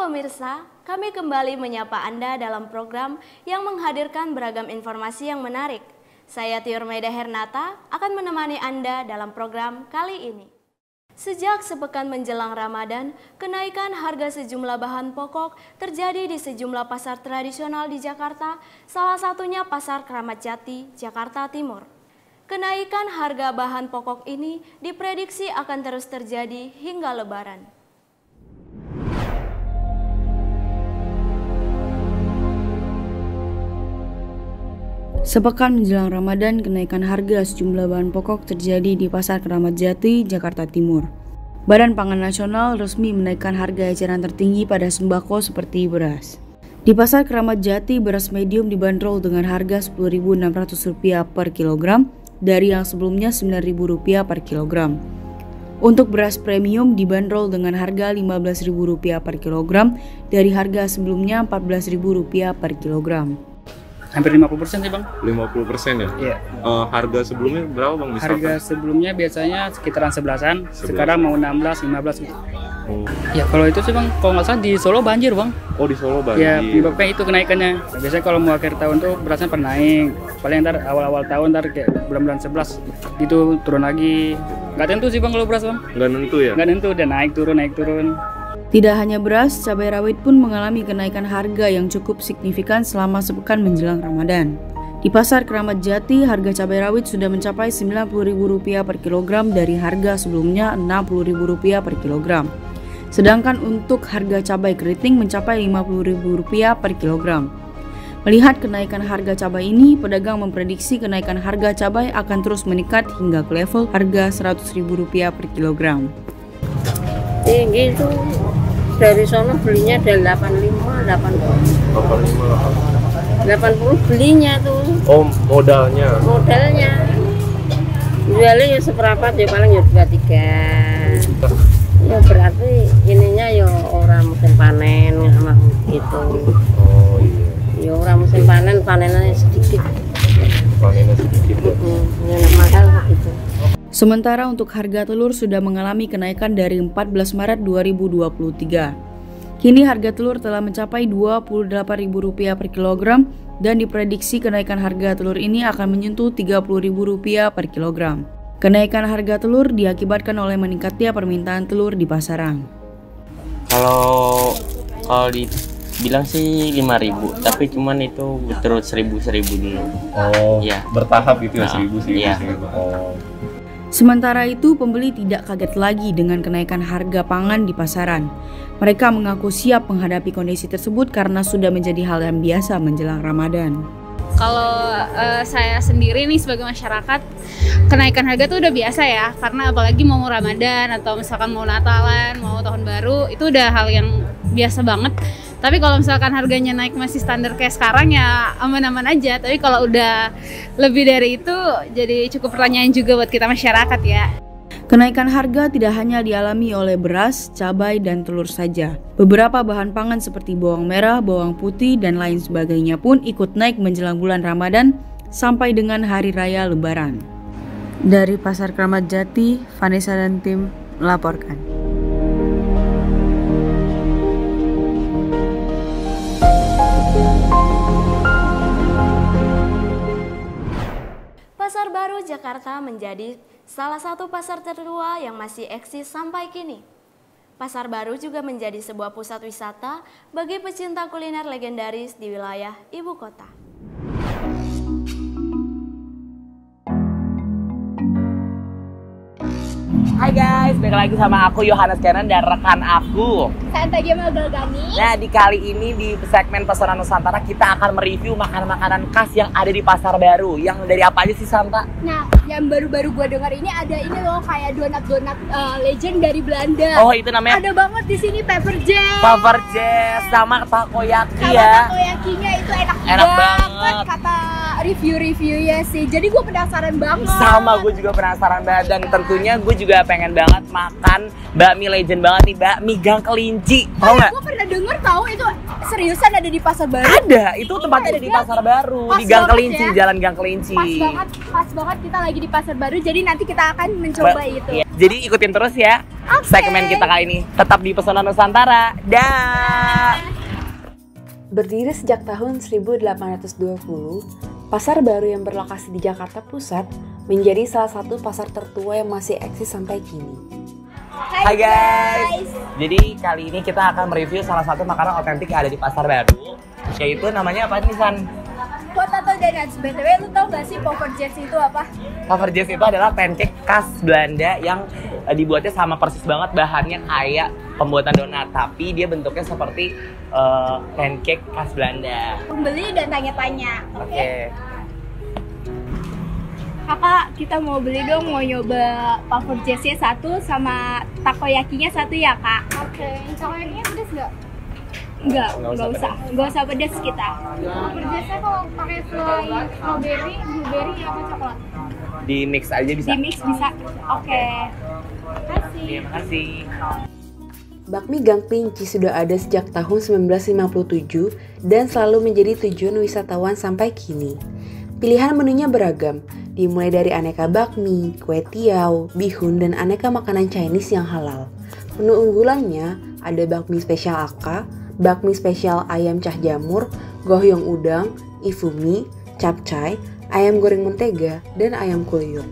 pemirsa, kami kembali menyapa Anda dalam program yang menghadirkan beragam informasi yang menarik. Saya Tiur Maida Hernata akan menemani Anda dalam program kali ini. Sejak sepekan menjelang Ramadan, kenaikan harga sejumlah bahan pokok terjadi di sejumlah pasar tradisional di Jakarta, salah satunya Pasar Kramat Jati, Jakarta Timur. Kenaikan harga bahan pokok ini diprediksi akan terus terjadi hingga Lebaran. Sepekan menjelang Ramadan, kenaikan harga sejumlah bahan pokok terjadi di Pasar Kramat Jati, Jakarta Timur. Badan Pangan Nasional resmi menaikkan harga eceran tertinggi pada sembako seperti beras. Di Pasar Kramat Jati, beras medium dibanderol dengan harga Rp10.600 per kilogram dari yang sebelumnya Rp9.000 per kilogram. Untuk beras premium dibanderol dengan harga Rp15.000 per kilogram dari harga sebelumnya Rp14.000 per kilogram. Hampir 50% sih Bang. 50% ya? Iya. Harga sebelumnya berapa Bang? Misalkan? Harga sebelumnya biasanya sekitaran 11-an, sekarang mau 16, 15 gitu. Ya kalau itu sih Bang, kalau nggak salah di Solo banjir Bang. Oh di Solo banjir? Ya penyebabnya itu kenaikannya. Biasanya kalau mau akhir tahun tuh berasnya pernah naik. Paling ntar awal-awal tahun ntar kayak bulan-bulan 11 itu turun lagi. Nggak tentu sih Bang kalau beras Bang. Nggak nentu ya? Nggak tentu, udah naik turun. Tidak hanya beras, cabai rawit pun mengalami kenaikan harga yang cukup signifikan selama sepekan menjelang Ramadan. Di Pasar Kramat Jati, harga cabai rawit sudah mencapai Rp90.000 per kilogram dari harga sebelumnya Rp60.000 per kilogram. Sedangkan untuk harga cabai keriting mencapai Rp50.000 per kilogram. Melihat kenaikan harga cabai ini, pedagang memprediksi kenaikan harga cabai akan terus meningkat hingga ke level harga Rp100.000 per kilogram. Tinggi itu dari sana belinya dari 85, 80 belinya tuh. Oh modalnya? Modalnya jualnya ya seperempat ya paling ya 2-3 ya berarti ininya ya orang musim panen sama gitu. Oh iya. Ya orang musim panen, panennya sedikit. Panennya sedikit ya? Ya mahal gitu. Sementara untuk harga telur sudah mengalami kenaikan dari 14 Maret 2023. Kini harga telur telah mencapai Rp28.000 per kilogram dan diprediksi kenaikan harga telur ini akan menyentuh Rp30.000 per kilogram. Kenaikan harga telur diakibatkan oleh meningkatnya permintaan telur di pasaran. Kalau dibilang sih 5.000, tapi cuman itu terus 1.000 dulu. Oh ya. Bertahap gitu ya? 1.000. Iya. Oh. Sementara itu, pembeli tidak kaget lagi dengan kenaikan harga pangan di pasaran. Mereka mengaku siap menghadapi kondisi tersebut karena sudah menjadi hal yang biasa menjelang Ramadan. Kalau saya sendiri nih sebagai masyarakat, kenaikan harga tuh udah biasa ya, karena apalagi mau Ramadan atau misalkan mau Natalan, mau Tahun Baru, itu udah hal yang biasa banget. Tapi kalau misalkan harganya naik masih standar kayak sekarang ya aman-aman aja. Tapi kalau udah lebih dari itu jadi cukup pertanyaan juga buat kita masyarakat ya. Kenaikan harga tidak hanya dialami oleh beras, cabai, dan telur saja. Beberapa bahan pangan seperti bawang merah, bawang putih, dan lain sebagainya pun ikut naik menjelang bulan Ramadan sampai dengan Hari Raya Lebaran. Dari Pasar Kramat Jati, Vanessa dan tim melaporkan. Pasar Baru Jakarta menjadi salah satu pasar tertua yang masih eksis sampai kini. Pasar Baru juga menjadi sebuah pusat wisata bagi pecinta kuliner legendaris di wilayah ibu kota. Hai guys, balik lagi sama aku Yohanes Kenan dan rekan aku Santa Jamal Galgani. Nah di kali ini di segmen Pesona Nusantara kita akan mereview makanan-makanan khas yang ada di Pasar Baru. Yang dari apa aja sih Santa? Nah, yang baru-baru gue dengar ini ada ini loh kayak donat-donat legend dari Belanda. Oh itu namanya? Ada banget di sini pepper jazz. Pepper jazz sama takoyaki sama ya. Takoyakinya itu enak banget kata review-reviewnya sih. Jadi gue penasaran banget. Sama gue juga penasaran banget dan tentunya gue juga pengen banget makan bakmi legend banget nih, bakmi Gang Kelinci. Tahu nggak? Gue pernah denger tahu itu seriusan ada di Pasar Baru. Ada, itu tempatnya ada di Pasar Baru, di Gang Kelinci, ya. Jalan Gang Kelinci. Pas banget kita lagi di Pasar Baru. Jadi nanti kita akan mencoba itu. Iya. Jadi ikutin terus ya segmen kita kali ini. Tetap di Pesona Nusantara. Dah. Berdiri sejak tahun 1820, pasar baru yang berlokasi di Jakarta Pusat menjadi salah satu pasar tertua yang masih eksis sampai kini. Hai guys. Jadi kali ini kita akan mereview salah satu makanan otentik yang ada di pasar baru, yaitu namanya apa nih, San? Potato donuts. BTW lu tau gak sih Poverjes itu apa? Poverjes itu adalah pancake khas Belanda yang dibuatnya sama persis banget, bahannya kayak pembuatan donat, tapi dia bentuknya seperti pancake khas Belanda. Pembeli dan tanya-tanya. Oke. Kakak, kita mau beli dong, mau nyoba Poverjesnya satu sama takoyakinya satu ya, Kak? Oke, takoyakinya pedas nggak? Nggak usah pedas kita. Biasanya kalau pakai selain strawberry, blueberry atau coklat? Di mix aja bisa. Di mix bisa. Oke. Terima kasih. Bakmi Gang Kelinci sudah ada sejak tahun 1957 dan selalu menjadi tujuan wisatawan sampai kini. Pilihan menunya beragam, dimulai dari aneka bakmi, kue tiaw, bihun, dan aneka makanan Chinese yang halal. Menu unggulannya ada bakmi spesial aka, bakmi spesial ayam cah jamur, gohyong udang, ifumi, capcay, ayam goreng mentega, dan ayam kuyuk.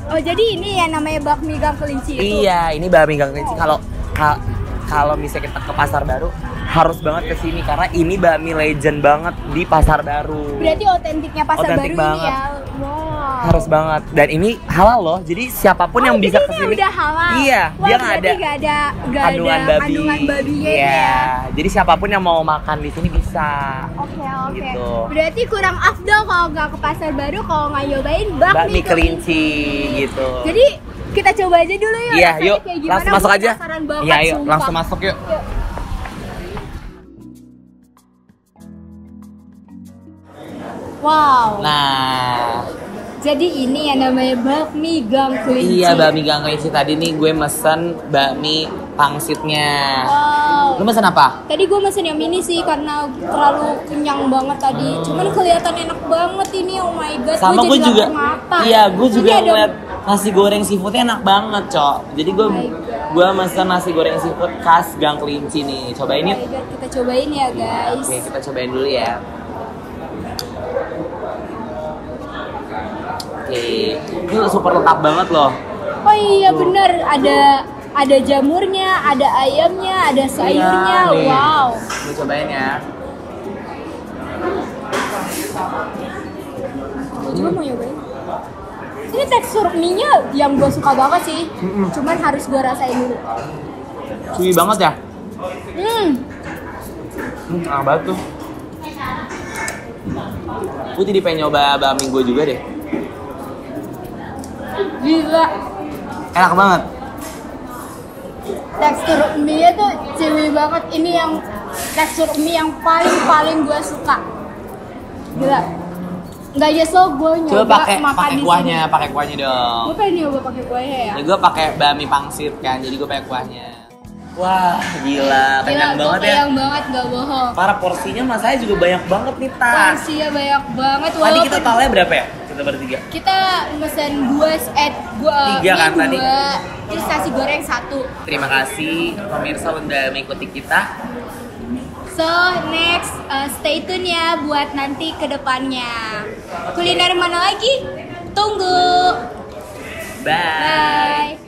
Oh, jadi ini ya namanya bakmi Gang Kelinci itu? Iya, ini bakmi Gang Kelinci. Kalau misalnya kita ke pasar baru, harus banget ke sini karena ini bakmi legend banget di pasar baru. Berarti otentiknya pasar Otentik baru banget. ini ya. Wow. Harus banget. Dan ini halal loh. Jadi siapapun yang bisa ke sini. Udah halal. Iya, wah, dia nggak ada kandungan babinya. Iya. Ya. Jadi siapapun yang mau makan di sini bisa. Oke. Gitu. Berarti kurang afdol kalau nggak ke pasar baru kalau nggak nyobain Bakmi Kelinci gitu. Jadi kita coba aja dulu yuk. Iya, rasanya yuk. kayak gimana. Langsung masuk aja. Penasaran banget, Iya, yuk. sumpah. Langsung masuk yuk. Wow. Nah, jadi ini yang namanya bakmi Gang Kelinci. iya bakmi Gang Kelinci. Tadi nih gue mesen bakmi pangsitnya. Wow. Lu mesen apa? Tadi gue mesen yang mini sih karena terlalu kenyang banget tadi. Cuman kelihatan enak banget ini, oh my god. Sama gue jadi juga. lapar mata. Iya, gue Ini juga ada- ngeliat nasi goreng seafoodnya enak banget, Cok. Jadi gue mesen nasi goreng seafood khas Gang Kelinci nih. Cobain Oh yuk. my god, kita cobain ya guys. Oke, kita cobain dulu ya. Oke, ini super lengkap banget loh. Oh iya bener, ada jamurnya, ada ayamnya, ada sayurnya. Iya, nih. Wow. Gue cobain ya. Coba mau nyobain. Ini tekstur mie-nya yang gue suka banget sih. Cuman harus gue rasain dulu. Chewy banget ya. Enak banget tuh. Gue jadi pengen nyoba bakmi gue juga deh. Gila. Enak banget. Tekstur mie-nya tuh chewy banget. Ini yang tekstur mie yang paling gue suka. Gila. Nggak nyesel gue Coba nyoba pakai makan di kuahnya, sini. pakai kuahnya dong. Gue pengen nyoba pakai kuahnya ya. Ya gue pakai bakmi pangsit kan, jadi gue pakai kuahnya. Wah, gila, kenyang banget ya. Kenyang banget, nggak bohong. Para porsinya masanya juga banyak banget nih, Tas. Porsinya banyak banget. Tadi walaupun kita totalnya berapa ya? Kita bertiga. Kita mesen Tiga kan tadi? Terus nasi goreng 1. Terima kasih pemirsa udah mengikuti kita. So next, stay tune ya buat nanti ke depannya. Kuliner mana lagi? Tunggu. Bye.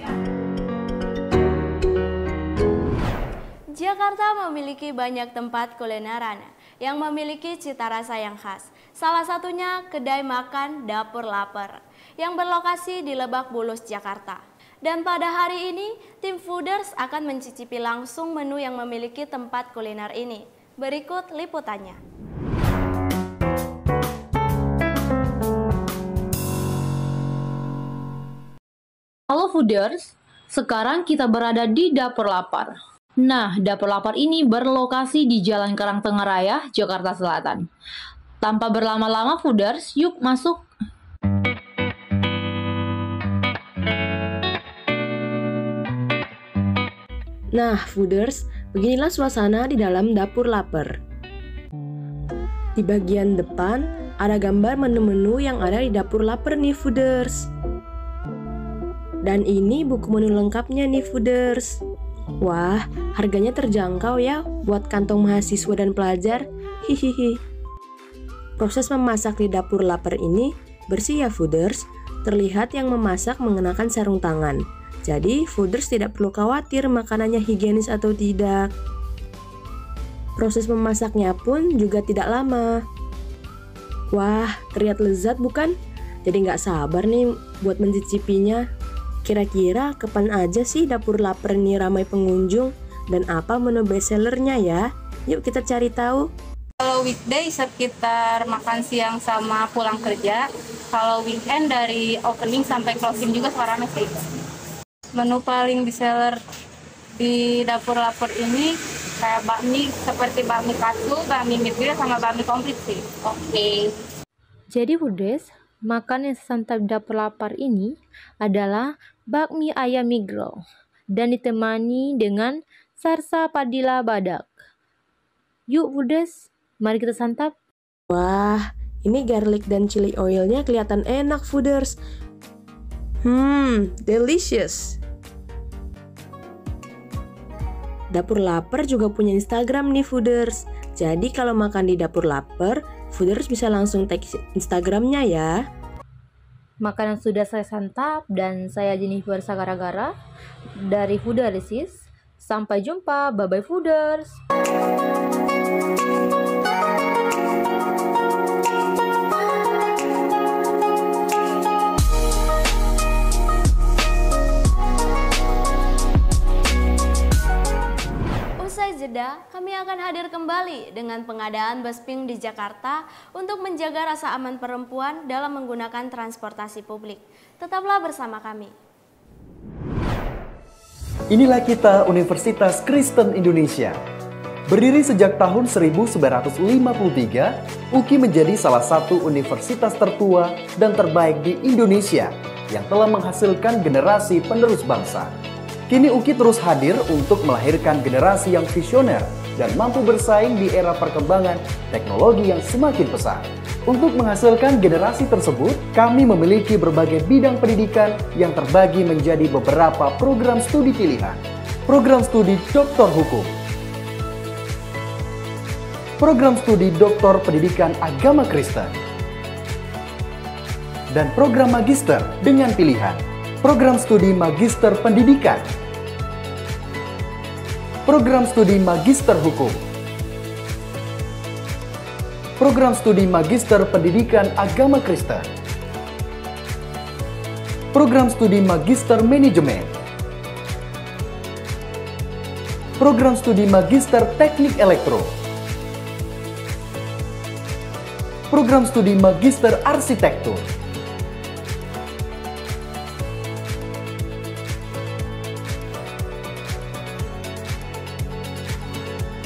Jakarta memiliki banyak tempat kulineran yang memiliki cita rasa yang khas. Salah satunya kedai makan Dapur Lapar yang berlokasi di Lebak Bulus, Jakarta. Dan pada hari ini, tim Fooders akan mencicipi langsung menu yang memiliki tempat kuliner ini. Berikut liputannya. Halo Fooders, sekarang kita berada di Dapur Lapar. Nah, Dapur Lapar ini berlokasi di Jalan Karangtengah Raya, Jakarta Selatan. Tanpa berlama-lama Fooders, yuk masuk. Nah, Fooders, beginilah suasana di dalam Dapur Lapar. Di bagian depan, ada gambar menu-menu yang ada di Dapur Lapar nih, Fooders. Dan ini buku menu lengkapnya nih Fooders. Wah, harganya terjangkau ya buat kantong mahasiswa dan pelajar. Hihihi. Proses memasak di dapur lapar ini bersih ya Fooders. Terlihat yang memasak mengenakan sarung tangan. Jadi Fooders tidak perlu khawatir makanannya higienis atau tidak. Proses memasaknya pun juga tidak lama. Wah, terlihat lezat bukan? Jadi nggak sabar nih buat mencicipinya. Kira-kira kapan aja sih dapur lapar ini ramai pengunjung? Dan apa menu bestsellernya ya? Yuk kita cari tahu. Kalau weekday sekitar makan siang sama pulang kerja. Kalau weekend dari opening sampai closing juga suka rame sih. Menu paling bestseller di dapur lapar ini kayak bakmi, seperti bakmi katsu, bakmi mie grill, sama bakmi komplit sih. Oke. Jadi Fooders, makan yang santap dapur lapar ini adalah bakmi ayam mie grill dan ditemani dengan sarsa padilla badak. Yuk Fooders, mari kita santap. Wah, ini garlic dan chili oilnya kelihatan enak Fooders. Delicious. Dapur lapar juga punya Instagram nih Fooders. Jadi kalau makan di dapur lapar, Fooders bisa langsung tag Instagramnya ya. Makanan sudah saya santap dan saya Jennifer Sagara-gara dari Foodalisis. Sampai jumpa, bye-bye Fooders. Jeda, kami akan hadir kembali dengan pengadaan bus pink di Jakarta untuk menjaga rasa aman perempuan dalam menggunakan transportasi publik. Tetaplah bersama kami. Inilah kita Universitas Kristen Indonesia. Berdiri sejak tahun 1953, UKI menjadi salah satu universitas tertua dan terbaik di Indonesia yang telah menghasilkan generasi penerus bangsa. Kini UKI terus hadir untuk melahirkan generasi yang visioner dan mampu bersaing di era perkembangan teknologi yang semakin pesat. Untuk menghasilkan generasi tersebut, kami memiliki berbagai bidang pendidikan yang terbagi menjadi beberapa program studi pilihan. Program studi Doktor Hukum, program studi Doktor Pendidikan Agama Kristen, dan program Magister dengan pilihan program studi Magister Pendidikan, program studi Magister Hukum, program studi Magister Pendidikan Agama Kristen, program studi Magister Manajemen, program studi Magister Teknik Elektro, program studi Magister Arsitektur,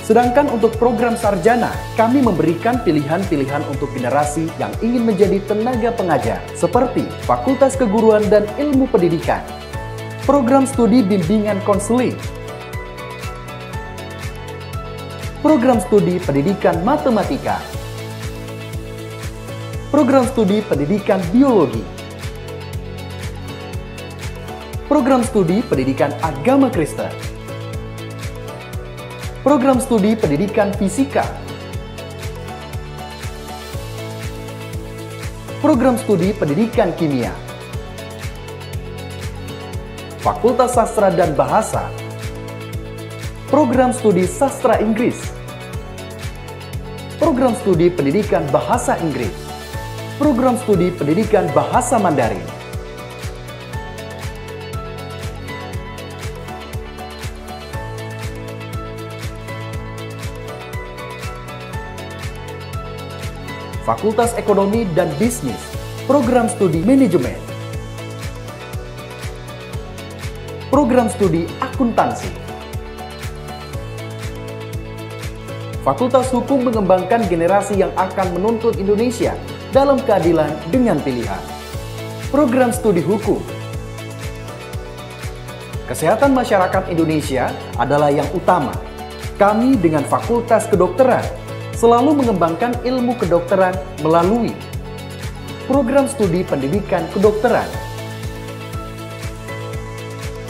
sedangkan untuk program sarjana, kami memberikan pilihan-pilihan untuk generasi yang ingin menjadi tenaga pengajar, seperti Fakultas Keguruan dan Ilmu Pendidikan, program studi Bimbingan Konseling, program studi Pendidikan Matematika, program studi Pendidikan Biologi, program studi Pendidikan Agama Kristen, program studi Pendidikan Fisika, program studi Pendidikan Kimia, Fakultas Sastra dan Bahasa, program studi Sastra Inggris, program studi Pendidikan Bahasa Inggris, program studi Pendidikan Bahasa Mandarin, Fakultas Ekonomi dan Bisnis, program studi Manajemen, program studi Akuntansi. Fakultas Hukum mengembangkan generasi yang akan menuntut Indonesia dalam keadilan dengan pilihan. Program studi Hukum. Kesehatan masyarakat Indonesia adalah yang utama. Kami dengan Fakultas Kedokteran selalu mengembangkan ilmu kedokteran melalui program studi Pendidikan Kedokteran,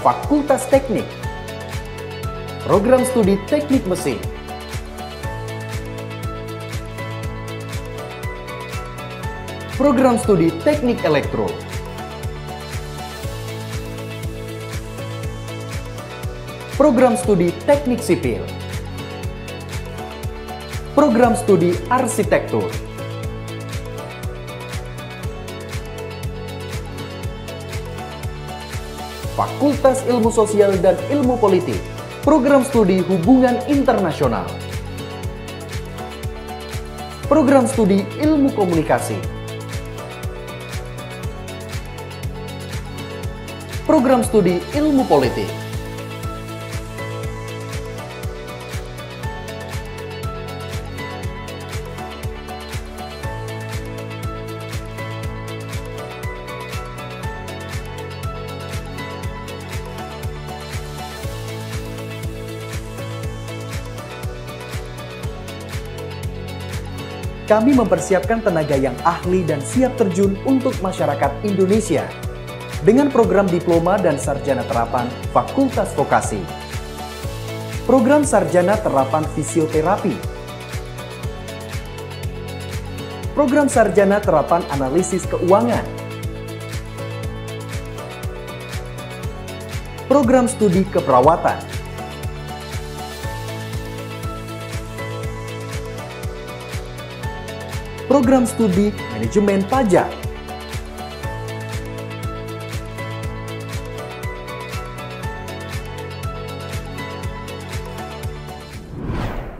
Fakultas Teknik. Program studi Teknik Mesin. Program studi Teknik Elektro. Program studi Teknik Sipil. Program studi Arsitektur. Fakultas Ilmu Sosial dan Ilmu Politik. Program studi Hubungan Internasional. Program studi Ilmu Komunikasi. Program studi Ilmu Politik. Kami mempersiapkan tenaga yang ahli dan siap terjun untuk masyarakat Indonesia dengan program diploma dan sarjana terapan Fakultas Vokasi, program sarjana terapan fisioterapi, program sarjana terapan analisis keuangan, program studi keperawatan, program studi manajemen pajak,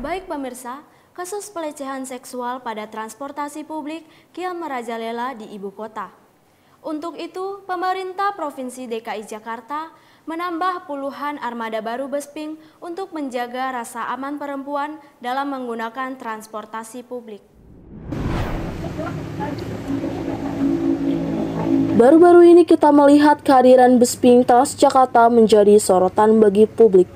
Baik pemirsa, kasus pelecehan seksual pada transportasi publik kian merajalela di ibu kota. Untuk itu, pemerintah Provinsi DKI Jakarta menambah puluhan armada baru Besping untuk menjaga rasa aman perempuan dalam menggunakan transportasi publik. Baru-baru ini kita melihat kehadiran Besping Transjakarta menjadi sorotan bagi publik,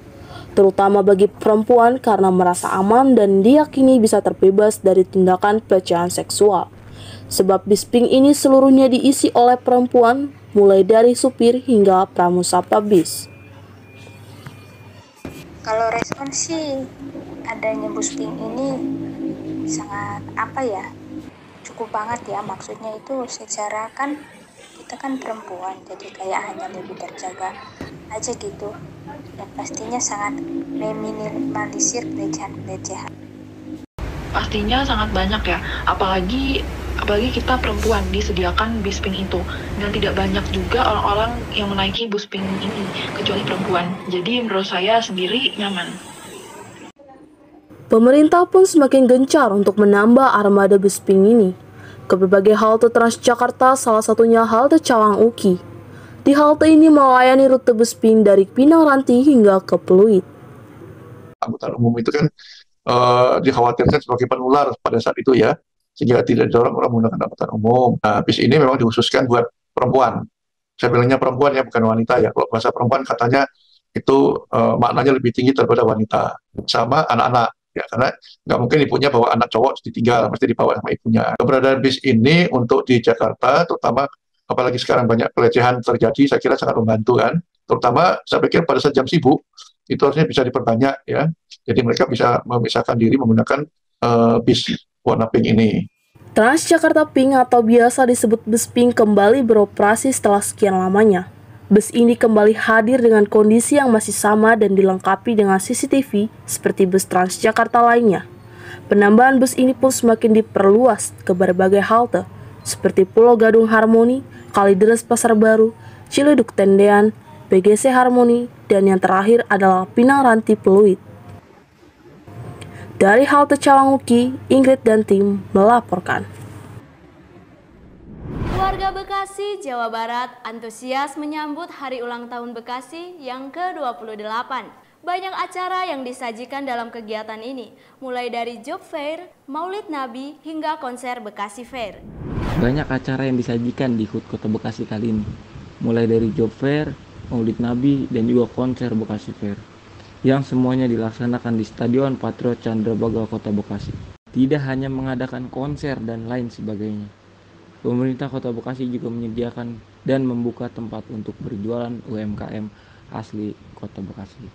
terutama bagi perempuan karena merasa aman dan diyakini bisa terbebas dari tindakan pelecehan seksual. Sebab Besping ini seluruhnya diisi oleh perempuan, mulai dari supir hingga pramusapa bis. Kalau respon sih adanya Besping ini sangat cukup banget ya, maksudnya itu secara kan kita kan perempuan, jadi kayak hanya lebih terjaga aja gitu, dan pastinya sangat meminimalisir pelecehan. Pastinya sangat banyak ya, apalagi kita perempuan disediakan Besping itu, dan tidak banyak juga orang-orang yang menaiki Besping ini kecuali perempuan. Jadi menurut saya sendiri nyaman. Pemerintah pun semakin gencar untuk menambah armada Besping ini ke berbagai halte Transjakarta, salah satunya halte Cawang Uki. Di halte ini melayani rute Besping dari Pinang Ranti hingga ke Pluit. Angkutan umum itu kan dikhawatirkan sebagai penular pada saat itu ya, sehingga tidak didorong orang menggunakan angkutan umum. Nah, bis ini memang dikhususkan buat perempuan. Saya bilangnya perempuan ya, bukan wanita ya. Kalau bahasa perempuan katanya itu maknanya lebih tinggi daripada wanita. Sama anak-anak. Ya, karena nggak mungkin ibunya bawa anak cowok ditinggal, mesti dibawa sama ibunya. Keberadaan bis ini untuk di Jakarta, terutama apalagi sekarang banyak pelecehan terjadi, saya kira sangat membantu kan. Terutama saya pikir pada saat jam sibuk, itu harusnya bisa diperbanyak ya. Jadi mereka bisa memisahkan diri menggunakan bis warna pink ini. Transjakarta Pink atau biasa disebut Besping kembali beroperasi setelah sekian lamanya. Bus ini kembali hadir dengan kondisi yang masih sama dan dilengkapi dengan CCTV seperti bus Transjakarta lainnya. Penambahan bus ini pun semakin diperluas ke berbagai halte seperti Pulau Gadung Harmoni, Kalideres Pasar Baru, Ciledug Tendean, PGC Harmoni, dan yang terakhir adalah Pinang Ranti Pluit. Dari halte Cawang Uki, Ingrid dan tim melaporkan. Warga Bekasi, Jawa Barat antusias menyambut Hari Ulang Tahun Bekasi yang ke-28. Banyak acara yang disajikan dalam kegiatan ini, mulai dari job fair, Maulid Nabi, hingga konser Bekasi Fair. Banyak acara yang disajikan di HUT Kota Bekasi kali ini, mulai dari job fair, Maulid Nabi, dan juga konser Bekasi Fair, yang semuanya dilaksanakan di Stadion Patriot Candrabaga Kota Bekasi. Tidak hanya mengadakan konser dan lain sebagainya, pemerintah Kota Bekasi juga menyediakan dan membuka tempat untuk berjualan UMKM asli Kota Bekasi.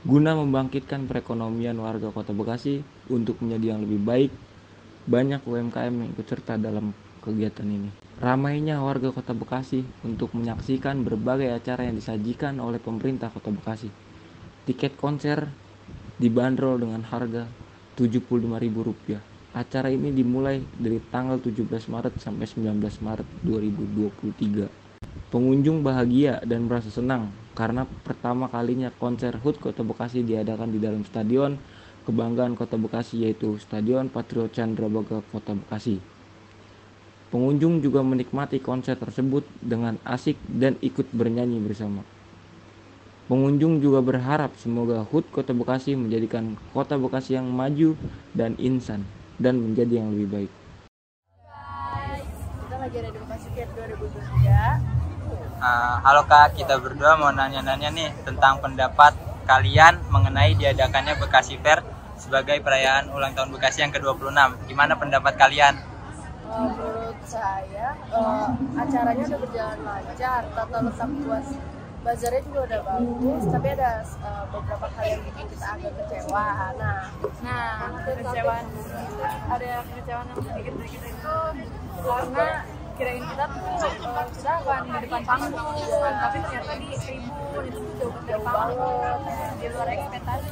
Guna membangkitkan perekonomian warga Kota Bekasi untuk menjadi yang lebih baik, banyak UMKM yang ikut serta dalam kegiatan ini. Ramainya warga Kota Bekasi untuk menyaksikan berbagai acara yang disajikan oleh pemerintah Kota Bekasi. Tiket konser dibanderol dengan harga Rp75.000. Acara ini dimulai dari tanggal 17 Maret sampai 19 Maret 2023. Pengunjung bahagia dan merasa senang karena pertama kalinya konser HUT Kota Bekasi diadakan di dalam stadion kebanggaan Kota Bekasi, yaitu Stadion Patriot Candrabaga Kota Bekasi. Pengunjung juga menikmati konser tersebut dengan asik dan ikut bernyanyi bersama. Pengunjung juga berharap semoga HUT Kota Bekasi menjadikan Kota Bekasi yang maju dan insan dan menjadi yang lebih baik. Kita lagi ada di Bekasi Fair 2023. Halo Kak, kita berdua mau nanya-nanya nih tentang pendapat kalian mengenai diadakannya Bekasi Fair sebagai perayaan ulang tahun Bekasi yang ke-26. Gimana pendapat kalian? Menurut saya, acaranya udah berjalan lancar, tata letak luas bazarnya juga udah bagus, tapi ada beberapa hal yang bikin kita agak kecewa. Kekecewaan yang sedikit-sedikit itu karena kirain kita akan di depan panggung, tapi ternyata di tribun itu jauh banget, di luar ekspektasi.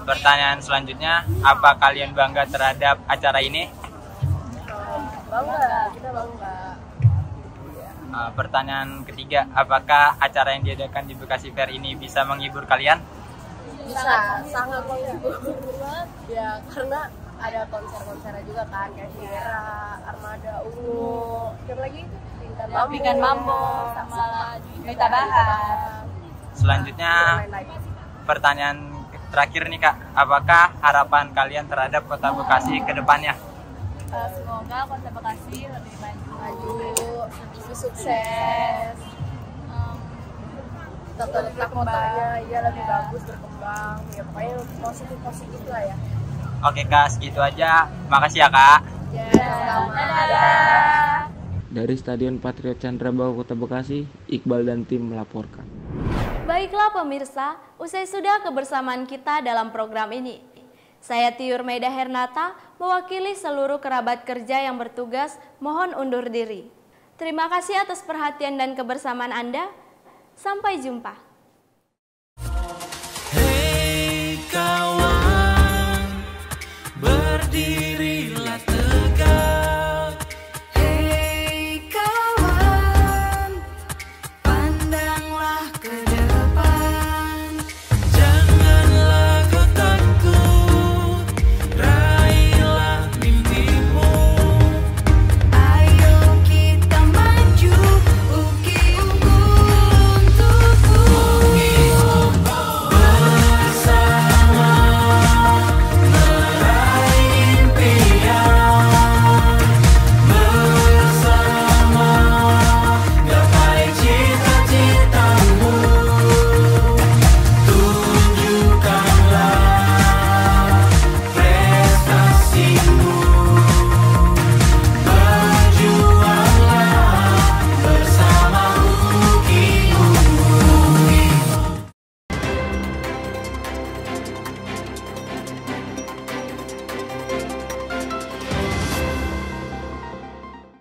Pertanyaan selanjutnya, apa kalian bangga terhadap acara ini? Bangga, kita bangga. Pertanyaan ketiga, apakah acara yang diadakan di Bekasi Fair ini bisa menghibur kalian? Bisa, sangat menghibur. Ya, karena ada konser-konsernya juga kan, kayak Viera, Armada, Ungu, dan lagi Bintang Mambo, sama Juwita Bahar. Selanjutnya, pertanyaan terakhir nih Kak, apakah harapan kalian terhadap Kota Bekasi ke depannya? Semoga Kota Bekasi lebih maju, lebih sukses, tata letak kotanya ya lebih bagus, berkembang, ya pokoknya positif lah ya. Oke Kak, segitu aja. Makasih ya Kak. Dari Stadion Patriot Candrabaga Kota Bekasi, Iqbal dan tim melaporkan. Baiklah pemirsa, usai sudah kebersamaan kita dalam program ini. Saya Tiur Maida Hernata, mewakili seluruh kerabat kerja yang bertugas, mohon undur diri. Terima kasih atas perhatian dan kebersamaan Anda. Sampai jumpa. Hei kawan, berdirilah.